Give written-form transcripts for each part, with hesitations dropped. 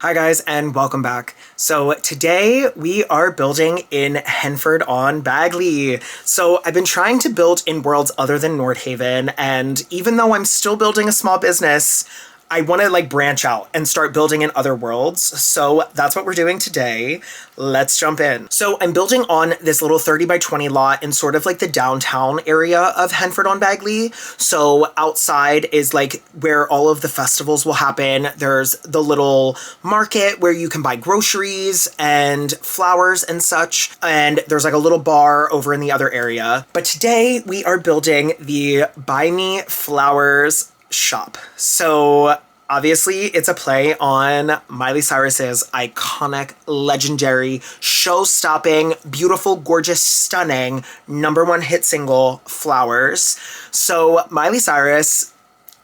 Hi guys and welcome back. So today we are building in Henford on Bagley. So I've been trying to build in worlds other than Nordhaven, and even though I'm still building a small business, I want to branch out and start building in other worlds. So that's what we're doing today. Let's jump in. So I'm building on this little 30 by 20 lot in sort of like the downtown area of Henford on Bagley. So outside is like where all of the festivals will happen. There's the little market where you can buy groceries and flowers and such. And there's like a little bar over in the other area. But today we are building the Buy Me Flowers shop. So obviously it's a play on Miley Cyrus's iconic, legendary, show-stopping, beautiful, gorgeous, stunning #1 hit single, Flowers. So Miley Cyrus,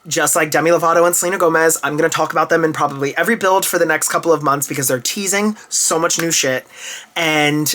just like Demi Lovato and Selena Gomez, I'm going to talk about them in probably every build for the next couple of months because they're teasing so much new shit. And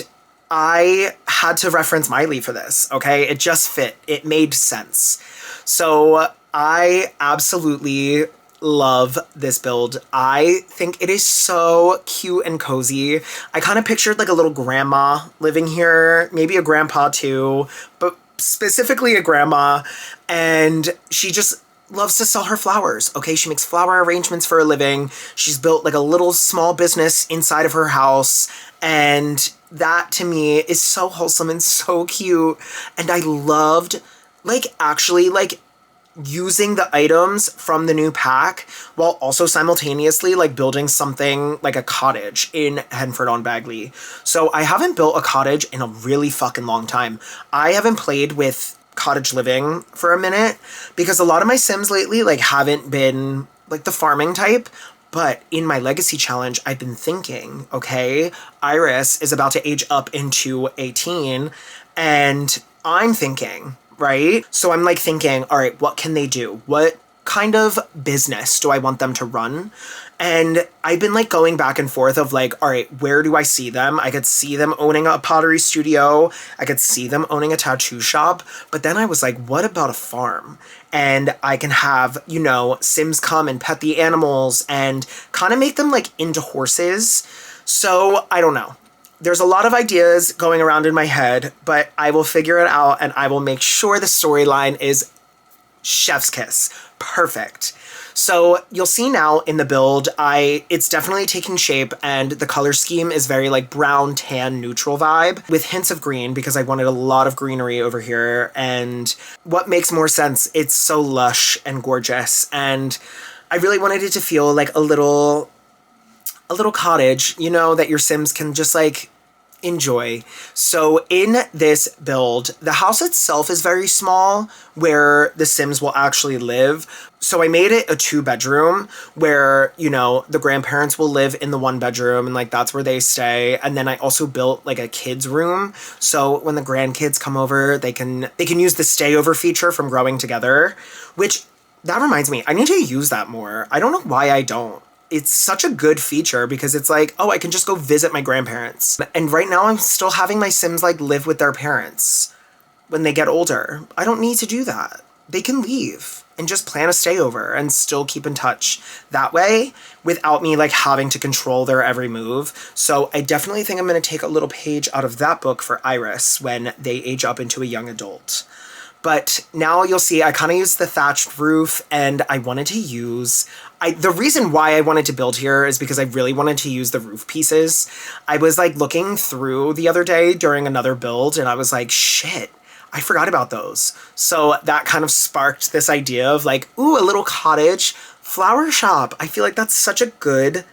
I had to reference Miley for this, okay? It just fit. It made sense. So I absolutely love this build. I think it is so cute and cozy. I kind of pictured like a little grandma living here, maybe a grandpa too, but specifically a grandma. And she just loves to sell her flowers, okay? She makes flower arrangements for a living. She's built like a little small business inside of her house. And that to me is so wholesome and so cute. And I loved actually using the items from the new pack while also simultaneously building something like a cottage in Henford on Bagley. So I haven't built a cottage in a really fucking long time. I haven't played with cottage living for a minute because a lot of my Sims lately haven't been the farming type. But in my legacy challenge, I've been thinking, okay, Iris is about to age up into 18 and I'm thinking, right? So I'm thinking, all right, what can they do? What kind of business do I want them to run? And I've been going back and forth of all right, where do I see them? I could see them owning a pottery studio. I could see them owning a tattoo shop. But then I was like, what about a farm? And I can have, Sims come and pet the animals and kind of make them into horses. So I don't know. There's a lot of ideas going around in my head, but I will figure it out and I will make sure the storyline is chef's kiss. Perfect. So you'll see now in the build, it's definitely taking shape and the color scheme is very brown, tan, neutral vibe with hints of green because I wanted a lot of greenery over here. And what makes more sense, it's so lush and gorgeous. And I really wanted it to feel like a little cottage, that your Sims can just enjoy. So in this build, the house itself is very small where the Sims will actually live. So I made it a 2-bedroom where, the grandparents will live in the 1-bedroom and that's where they stay. And then I also built a kids room. So when the grandkids come over, they can use the stay over feature from Growing Together, which that reminds me, I need to use that more. I don't know why I don't. It's such a good feature because it's oh, I can just go visit my grandparents. And right now I'm still having my Sims live with their parents when they get older. I don't need to do that. They can leave and just plan a stay over and still keep in touch that way without me having to control their every move. So I definitely think I'm going to take a little page out of that book for Iris when they age up into a young adult. But now you'll see I kind of used the thatched roof and I wanted to use... the reason why I wanted to build here is because I really wanted to use the roof pieces. I was looking through the other day during another build and I was like, shit, I forgot about those. So that kind of sparked this idea of ooh, a little cottage flower shop. I feel that's such a good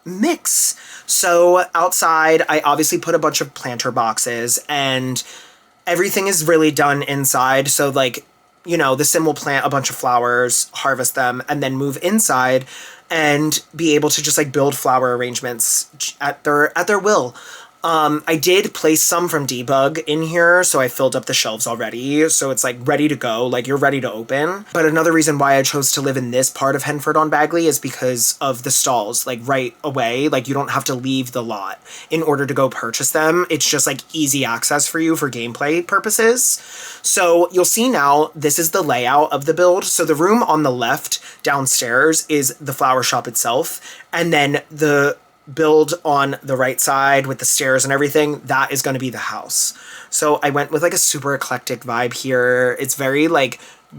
mix. So outside, I obviously put a bunch of planter boxes and everything is really done inside. So the Sim will plant a bunch of flowers, harvest them, and then move inside and be able to just build flower arrangements at their will. I did place some from Debug in here, so I filled up the shelves already, so it's like ready to go, like you're ready to open. But another reason why I chose to live in this part of Henford on Bagley is because of the stalls, like right away. Like you don't have to leave the lot in order to go purchase them. It's just like easy access for you for gameplay purposes. So you'll see now, this is the layout of the build. So the room on the left downstairs is the flower shop itself, and then the build on the right side with the stairs and everything, that is going to be the house. So I went with like a super eclectic vibe here. It's very like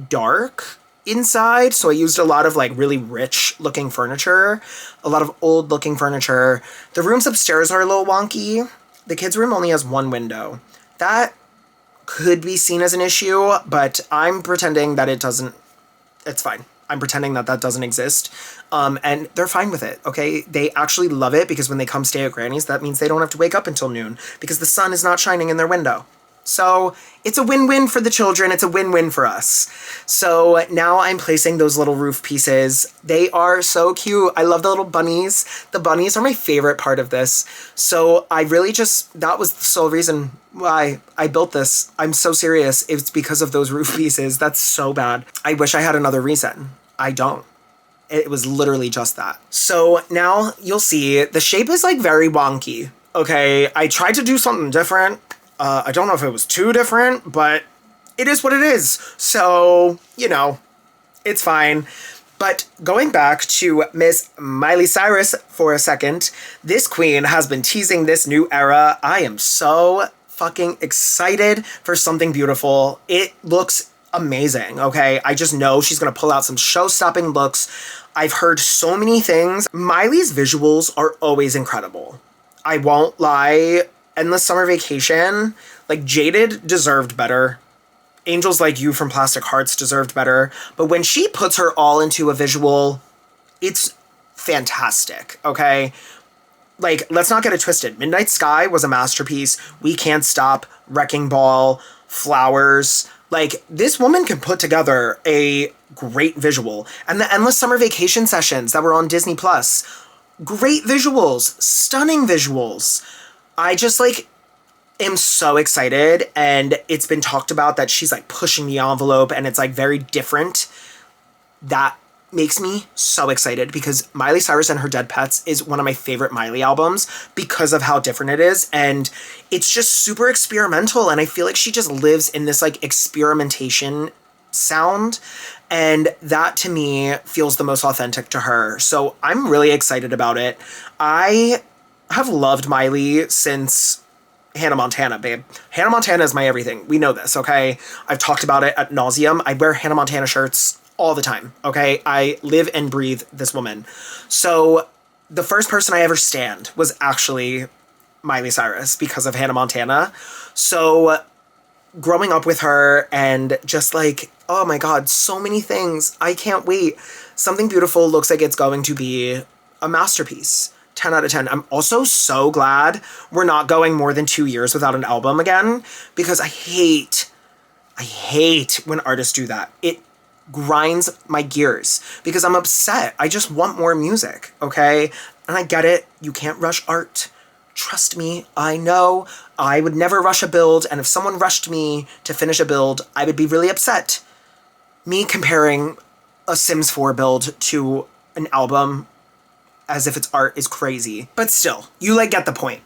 dark inside, so I used a lot of like really rich looking furniture, a lot of old looking furniture. The rooms upstairs are a little wonky. The kids' room only has one window. That could be seen as an issue, but I'm pretending that it doesn't. It's fine. I'm pretending that that doesn't exist. And they're fine with it, okay? They actually love it because when they come stay at Granny's, that means they don't have to wake up until noon because the sun is not shining in their window. So it's a win-win for the children. It's a win-win for us. So now I'm placing those little roof pieces. They are so cute. I love the little bunnies. The bunnies are my favorite part of this. So I really that was the sole reason why I built this. I'm so serious. It's because of those roof pieces. That's so bad. I wish I had another reason. I don't. It was literally just that. So now you'll see the shape is like very wonky. Okay, I tried to do something different. I don't know if it was too different, but it is what it is. So, you know, it's fine. But going back to Miss Miley Cyrus for a second, this queen has been teasing this new era. I am so fucking excited for something beautiful. It looks amazing, okay? I just know she's gonna pull out some show-stopping looks. I've heard so many things. Miley's visuals are always incredible. I won't lie. Endless Summer Vacation, like Jaded deserved better. Angels Like You from Plastic Hearts deserved better. But when she puts her all into a visual, it's fantastic, okay? Like, let's not get it twisted. Midnight Sky was a masterpiece. We Can't Stop, Wrecking Ball, Flowers. Like, this woman can put together a great visual. And the Endless Summer Vacation sessions that were on Disney Plus, great visuals, stunning visuals. I just like am so excited, and it's been talked about that she's like pushing the envelope and it's like very different. That makes me so excited because Miley Cyrus and Her Dead Pets is one of my favorite Miley albums because of how different it is, and it's just super experimental, and I feel like she just lives in this like experimentation sound, and that to me feels the most authentic to her. So I'm really excited about it. I have loved Miley since Hannah Montana, babe. Hannah Montana is my everything. We know this, okay? I've talked about it ad nauseum. I wear Hannah Montana shirts all the time, okay? I live and breathe this woman. So the first person I ever stand was actually Miley Cyrus because of Hannah Montana. So growing up with her and just like, oh my God, so many things. I can't wait. Something Beautiful looks like it's going to be a masterpiece. 10 out of 10. I'm also so glad we're not going more than 2 years without an album again, because I hate when artists do that. It grinds my gears because I'm upset. I just want more music, okay? And I get it. You can't rush art. Trust me, I know. I would never rush a build, and if someone rushed me to finish a build, I would be really upset. Me comparing a Sims 4 build to an album as if it's art is crazy. But still, you like get the point.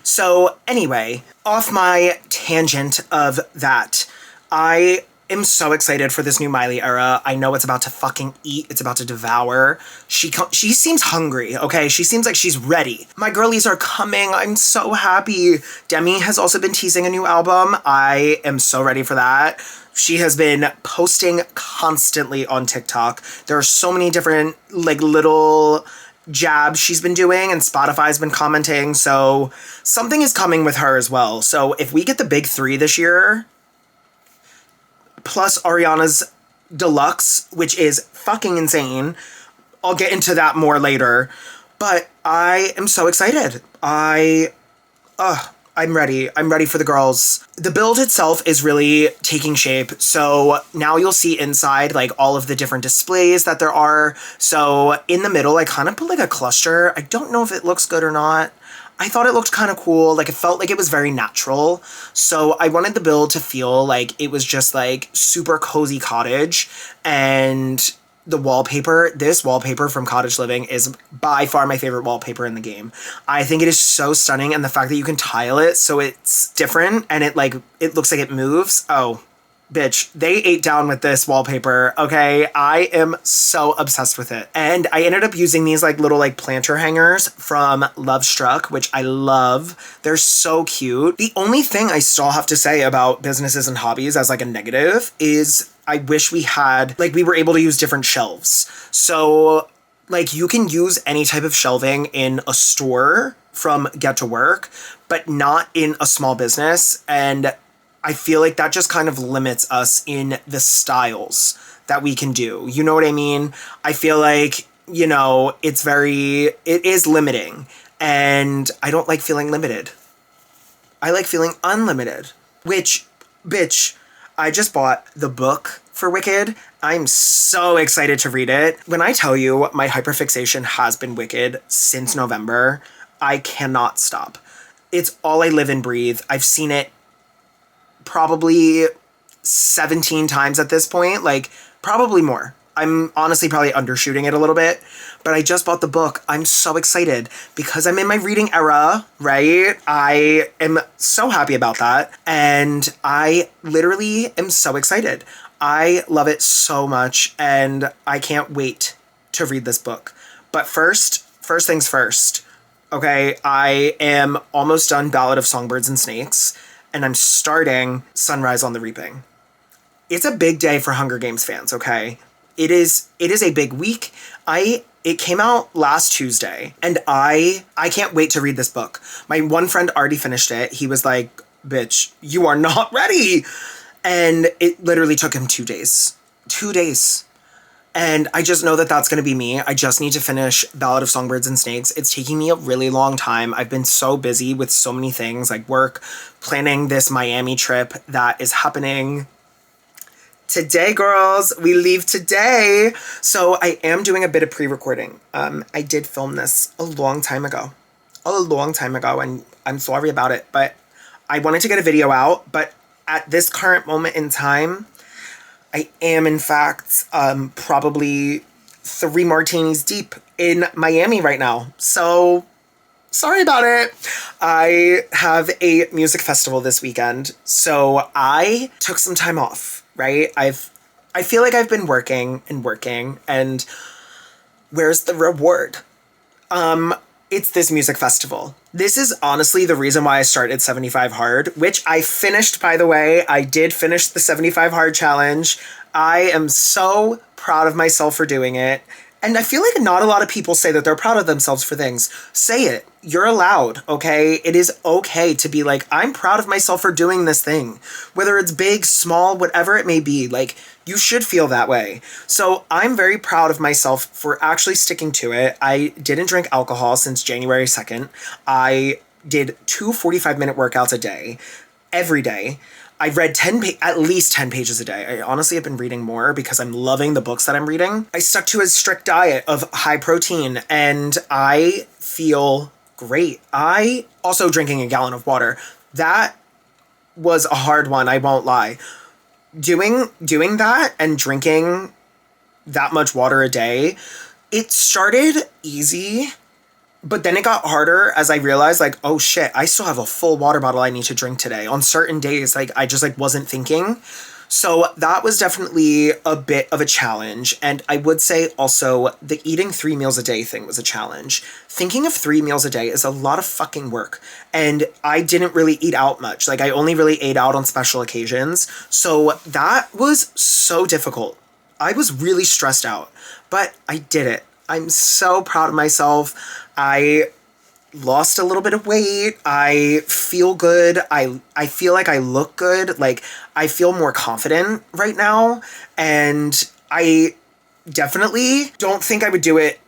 So anyway, off my tangent of that, I am so excited for this new Miley era. I know it's about to fucking eat. It's about to devour. She seems hungry, okay? She seems like she's ready. My girlies are coming. I'm so happy. Demi has also been teasing a new album. I am so ready for that. She has been posting constantly on TikTok. There are so many different like little jabs she's been doing, and Spotify's been commenting, so something is coming with her as well. So if we get the big three this year, plus Ariana's Deluxe, which is fucking insane, I'll get into that more later, but I am so excited. I'm ready. I'm ready for the girls. The build itself is really taking shape. So now you'll see inside like all of the different displays that there are. So in the middle, I kind of put like a cluster. I don't know if it looks good or not. I thought it looked kind of cool. Like, it felt like it was very natural. So I wanted the build to feel like it was just like super cozy cottage. And the wallpaper, this wallpaper from Cottage Living is by far my favorite wallpaper in the game. I think it is so stunning, and the fact that you can tile it so it's different and it looks like it moves. Oh, bitch, they ate down with this wallpaper, okay? I am so obsessed with it. And I ended up using these like little like planter hangers from Love Struck, which I love. They're so cute. The only thing I still have to say about businesses and hobbies as like a negative is I wish we were able to use different shelves. So like you can use any type of shelving in a store from Get to Work, but not in a small business. And I feel like that just kind of limits us in the styles that we can do. You know what I mean? I feel like, it is limiting, and I don't like feeling limited. I like feeling unlimited, which, bitch, I just bought the book for Wicked. I'm so excited to read it. When I tell you my hyperfixation has been Wicked since November, I cannot stop. It's all I live and breathe. I've seen it probably 17 times at this point, like probably more. I'm honestly probably undershooting it a little bit, but I just bought the book. I'm so excited because I'm in my reading era, right? I am so happy about that. And I literally am so excited. I love it so much, and I can't wait to read this book. But first things first, okay? I am almost done Ballad of Songbirds and Snakes, and I'm starting Sunrise on the Reaping. It's a big day for Hunger Games fans, okay? It is a big week. It came out last Tuesday, and I can't wait to read this book. My one friend already finished it. He was like, bitch, you are not ready. And it literally took him 2 days. 2 days. And I just know that that's going to be me. I just need to finish Ballad of Songbirds and Snakes. It's taking me a really long time. I've been so busy with so many things, like work, planning this Miami trip that is happening today, girls. We leave today. So I am doing a bit of pre-recording. I did film this a long time ago, and I'm sorry about it, but I wanted to get a video out. But at this current moment in time, I am, in fact, probably 3 martinis deep in Miami right now. So, sorry about it. I have a music festival this weekend, so I took some time off, right? I feel like I've been working, and where's the reward? It's this music festival. This is honestly the reason why I started 75 Hard, which I finished, by the way. I did finish the 75 Hard challenge. I am so proud of myself for doing it. And I feel like not a lot of people say that they're proud of themselves for things. Say it. You're allowed, okay? It is okay to be like, I'm proud of myself for doing this thing. Whether it's big, small, whatever it may be, like, you should feel that way. So I'm very proud of myself for actually sticking to it. I didn't drink alcohol since January 2nd. I did 2 45-minute workouts a day, every day. I read at least 10 pages a day. I honestly have been reading more because I'm loving the books that I'm reading. I stuck to a strict diet of high protein, and I feel great. I also drinking a gallon of water. That was a hard one, I won't lie. Doing that and drinking that much water a day, it started easy, but then it got harder as I realized, like, oh shit, I still have a full water bottle I need to drink today. On certain days, like, I just, like, wasn't thinking. So that was definitely a bit of a challenge. And I would say also the eating 3 meals a day thing was a challenge. Thinking of 3 meals a day is a lot of fucking work. And I didn't really eat out much. Like, I only really ate out on special occasions. So that was so difficult. I was really stressed out, but I did it. I'm so proud of myself. I lost a little bit of weight. I feel good. I feel like I look good. Like, I feel more confident right now. And I definitely don't think I would do it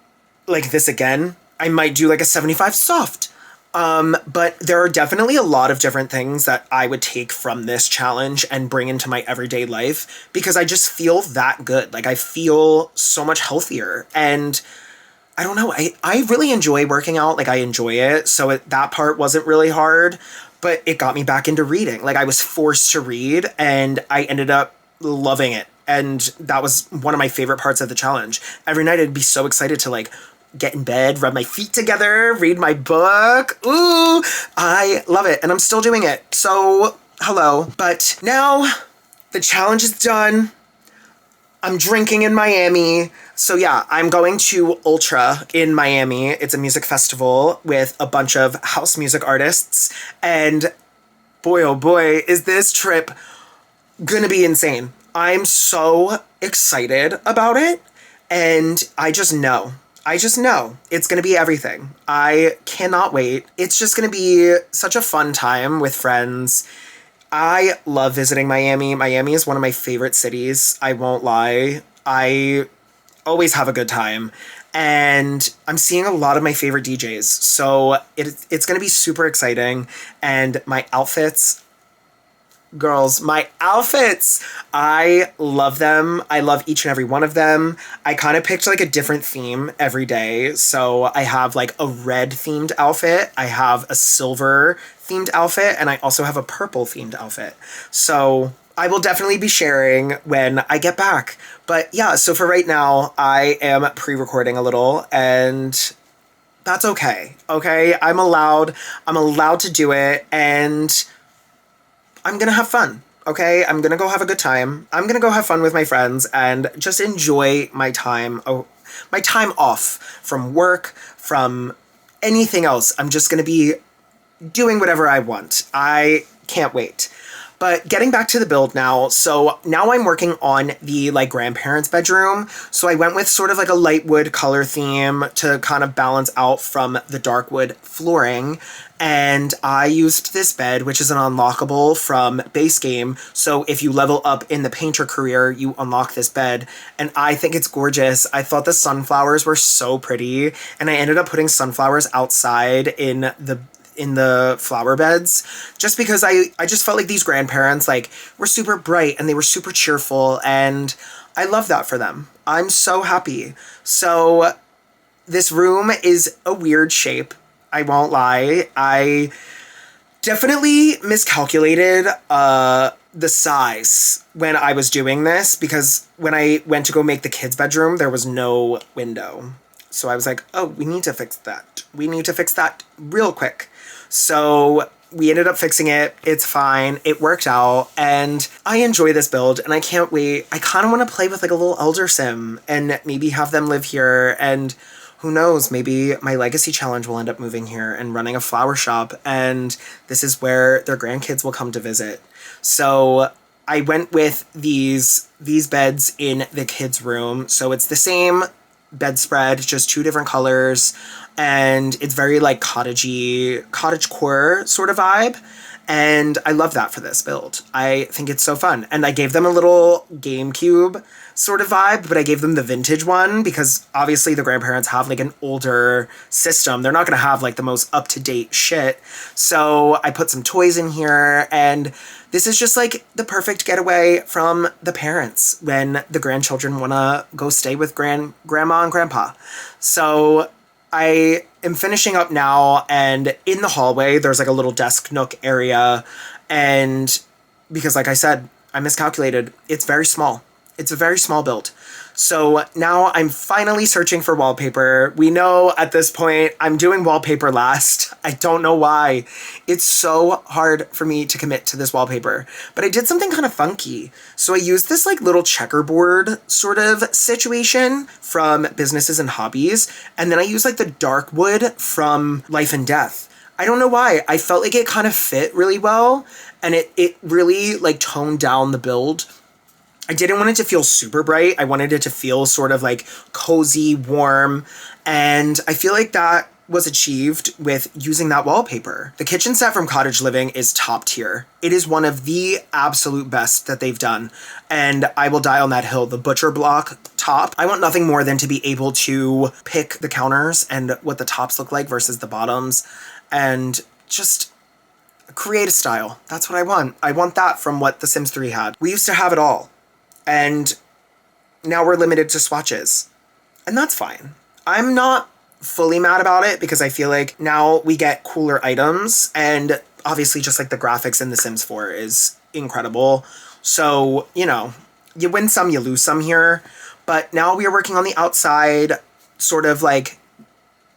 like this again. I might do like a 75 soft. But there are definitely a lot of different things that I would take from this challenge and bring into my everyday life because I just feel that good. Like, I feel so much healthier. And I don't know. I really enjoy working out. Like, I enjoy it. So that part wasn't really hard, but it got me back into reading. Like, I was forced to read and I ended up loving it. And that was one of my favorite parts of the challenge. Every night I'd be so excited to like get in bed, rub my feet together, read my book. Ooh, I love it. And I'm still doing it. So, hello. But now the challenge is done. I'm drinking in Miami. So yeah, I'm going to Ultra in Miami. It's a music festival with a bunch of house music artists. And boy, oh boy, is this trip gonna be insane. I'm so excited about it. And I just know. I just know it's going to be everything. I cannot wait. It's just going to be such a fun time with friends. I love visiting Miami. Miami is one of my favorite cities. I won't lie. I always have a good time. And I'm seeing a lot of my favorite DJs. So it's going to be super exciting. And my outfits, girls, my outfits, I love them. I love each and every one of them. I kind of picked like a different theme every day. So I have like a red themed outfit, I have a silver themed outfit, and I also have a purple themed outfit. So I will definitely be sharing when I get back. But yeah, so for right now, I am pre-recording a little, and that's okay. Okay, I'm allowed to do it, and I'm gonna have fun, okay? I'm gonna go have a good time. I'm gonna go have fun with my friends and just enjoy my time, my time off from work, from anything else. I'm just gonna be doing whatever I want. I can't wait. But getting back to the build now, so now I'm working on the like grandparents' bedroom. So I went with sort of like a light wood color theme to kind of balance out from the dark wood flooring. And I used this bed, which is an unlockable from base game. So if you level up in the painter career, you unlock this bed. And I think it's gorgeous. I thought the sunflowers were so pretty. And I ended up putting sunflowers outside in the flower beds, just because I just felt like these grandparents like were super bright and they were super cheerful, and I love that for them. I'm so happy. So this room is a weird shape. I won't lie. I definitely miscalculated the size when I was doing this, because when I went to go make the kids' bedroom, there was no window. So I was like, oh, we need to fix that. We need to fix that real quick. So we ended up fixing it. It's fine. It worked out. And I enjoy this build and I can't wait. I kind of want to play with like a little elder sim and maybe have them live here. And who knows, maybe my legacy challenge will end up moving here and running a flower shop. And this is where their grandkids will come to visit. So I went with these beds in the kids' room. So it's the same bedspread, just two different colors, and it's very like cottagecore sort of vibe, and I love that for this build. I think it's so fun, and I gave them a little GameCube sort of vibe, but I gave them the vintage one because obviously the grandparents have like an older system. They're not going to have like the most up-to-date shit. So I put some toys in here, and this is just like the perfect getaway from the parents when the grandchildren want to go stay with grandma and grandpa. So I am finishing up now, and in the hallway, there's like a little desk nook area. And because like I said, I miscalculated. It's very small. It's a very small build. So now I'm finally searching for wallpaper. We know at this point I'm doing wallpaper last. I don't know why. It's so hard for me to commit to this wallpaper. But I did something kind of funky. So I used this like little checkerboard sort of situation from Businesses and Hobbies. And then I used like the dark wood from Life and Death. I don't know why. I felt like it kind of fit really well. And it really like toned down the build. I didn't want it to feel super bright. I wanted it to feel sort of like cozy, warm, and I feel like that was achieved with using that wallpaper. The kitchen set from Cottage Living is top tier. It is one of the absolute best that they've done, and I will die on that hill. The butcher block top, I want nothing more than to be able to pick the counters and what the tops look like versus the bottoms, and just create a style. That's what I want. I want that from what The Sims 3 had. We used to have it all. And now we're limited to swatches. And that's fine. I'm not fully mad about it because I feel like now we get cooler items, and obviously just like the graphics in The Sims 4 is incredible. So, you know, you win some, you lose some here. But now we are working on the outside sort of like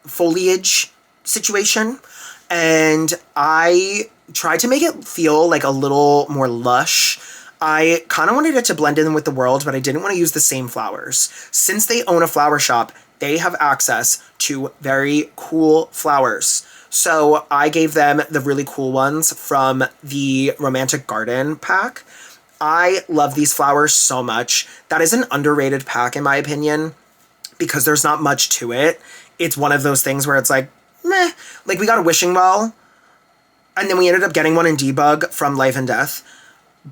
foliage situation, and I tried to make it feel like a little more lush. I kind of wanted it to blend in with the world, but I didn't want to use the same flowers. Since they own a flower shop, they have access to very cool flowers. So I gave them the really cool ones from the Romantic Garden pack. I love these flowers so much. That is an underrated pack in my opinion because there's not much to it. It's one of those things where it's like, meh. Like we got a wishing well, and then we ended up getting one in Debug from Life and Death.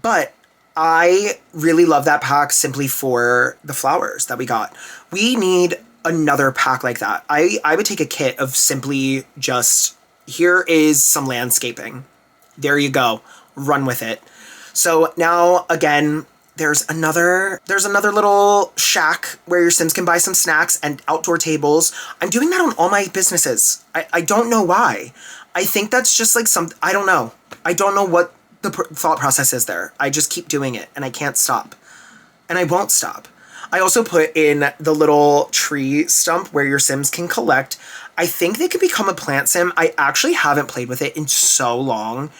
But I really love that pack simply for the flowers that we got. We need another pack like that. I would take a kit of simply just, here is some landscaping. There you go. Run with it. So now, again, there's another little shack where your Sims can buy some snacks and outdoor tables. I'm doing that on all my businesses. I don't know why. I think that's just like I don't know. I don't know what the thought process is there. I just keep doing it and I can't stop. And I won't stop. I also put in the little tree stump where your Sims can collect. I think they could become a plant sim. I actually haven't played with it in so long.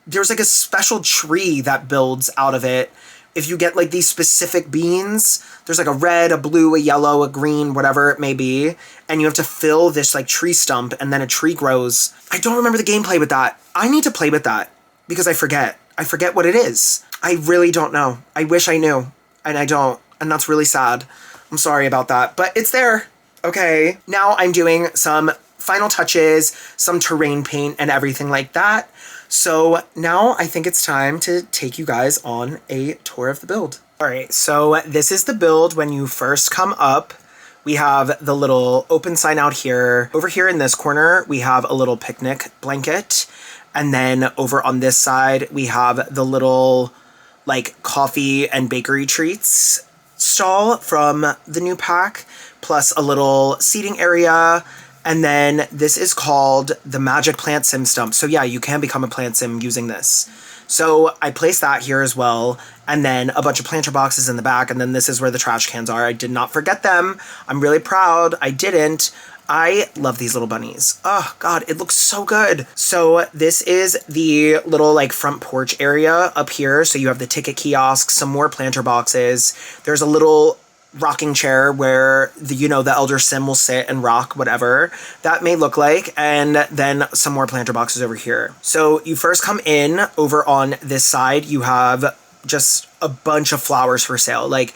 There's like a special tree that builds out of it. If you get like these specific beans, there's like a red, a blue, a yellow, a green, whatever it may be. And you have to fill this like tree stump and then a tree grows. I don't remember the gameplay with that. I need to play with that because I forget. I forget what it is. I really don't know. I wish I knew and I don't. And that's really sad. I'm sorry about that, but it's there. Okay. Now I'm doing some final touches, some terrain paint and everything like that. So now I think it's time to take you guys on a tour of the build. All right, so this is the build when you first come up. We have the little open sign out here. Over here in this corner, we have a little picnic blanket. And then over on this side, we have the little like coffee and bakery treats stall from the new pack, plus a little seating area. And then this is called the Magic Plant Sim Stump. So yeah, you can become a plant sim using this. So I placed that here as well. And then a bunch of planter boxes in the back. And then this is where the trash cans are. I did not forget them. I'm really proud. I didn't. I love these little bunnies. Oh God, it looks so good. So this is the little like front porch area up here. So you have the ticket kiosk, some more planter boxes. There's a little rocking chair where the elder sim will sit and rock whatever that may look like, and then some more planter boxes over here. So you first come in over on this side, you have just a bunch of flowers for sale. Like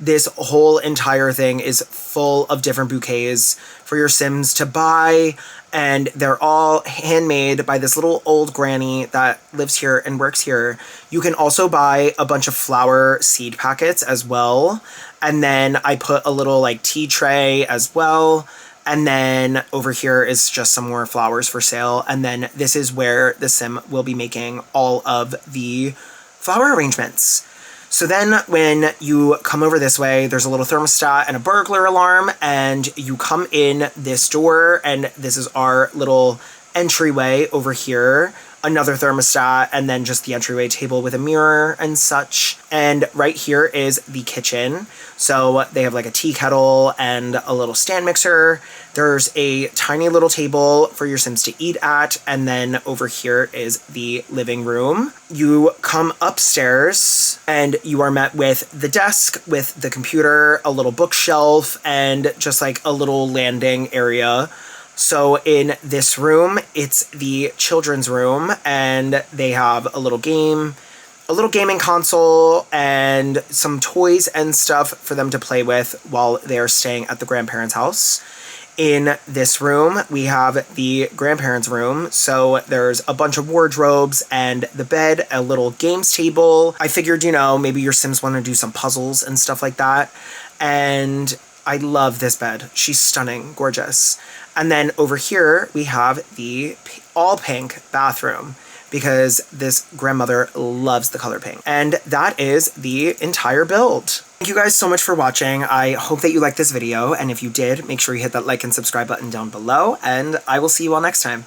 this whole entire thing is full of different bouquets for your Sims to buy, and they're all handmade by this little old granny that lives here and works here. You can also buy a bunch of flower seed packets as well. And then I put a little like tea tray as well. And then over here is just some more flowers for sale. And then this is where the Sim will be making all of the flower arrangements. So then when you come over this way, there's a little thermostat and a burglar alarm, and you come in this door, and this is our little entryway over here. Another thermostat, and then just the entryway table with a mirror and such. And right here is the kitchen. So they have like a tea kettle and a little stand mixer. There's a tiny little table for your Sims to eat at. And then over here is the living room. You come upstairs and you are met with the desk with the computer, a little bookshelf, and just like a little landing area. So in this room, it's the children's room, and they have a little gaming console and some toys and stuff for them to play with while they are staying at the grandparents' house. In this room, we have the grandparents' room. So there's a bunch of wardrobes and the bed, a little games table. I figured, maybe your Sims want to do some puzzles and stuff like that. And I love this bed. She's stunning, gorgeous. And then over here, we have the all pink bathroom. because this grandmother loves the color pink. And that is the entire build. Thank you guys so much for watching. I hope that you liked this video, and if you did, make sure you hit that like and subscribe button down below, and I will see you all next time.